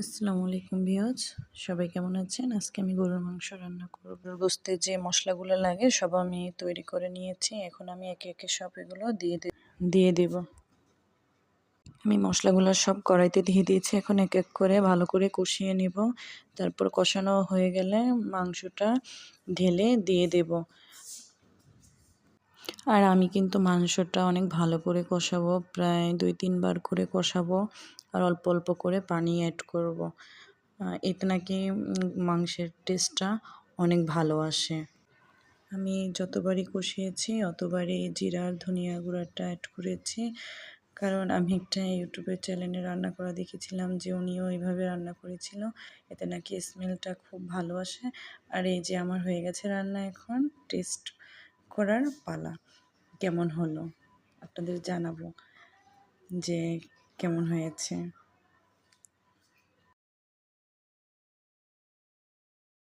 আসসালামু আলাইকুম ভিউয়ার্স, সবাই কেমন আছেন? আজকে আমি গরুর মাংস রান্না করব। গরুর গোশতে যে মশলাগুলো লাগে সব আমি তৈরি করে নিয়েছি। এখন আমি একে একে সব এগুলো দিয়ে দেব। আমি মশলাগুলো সব কড়াইতে দিয়ে দিয়েছি। এখন এক এক করে ভালো করে কষিয়ে নেব। তারপর কষানো হয়ে গেলে মাংসটা ঢেলে দিয়ে দেব। আর আমি কিন্তু মাংসটা অনেক ভালো করে কষাবো, প্রায় 2-3 বার করে কষাবো আর অল্প অল্প করে পানি অ্যাড করব। এতে নাকি মাংসের টেস্টটা অনেক ভালো আসে। আমি যতবারই কষিয়েছি অতবারই জিরা আর ধনিয়া গুঁড়াটা অ্যাড করেছি, কারণ আমি একটা ইউটিউবের চ্যানেলে রান্না করা দেখেছিলাম যে উনিও এইভাবে রান্না করেছিল, এতে নাকি স্মেলটা খুব ভালো আসে। আর এই যে আমার হয়ে গেছে রান্না, এখন টেস্ট করার পালা। কেমন হলো আপনাদের জানাবো যে কেমন হয়েছে।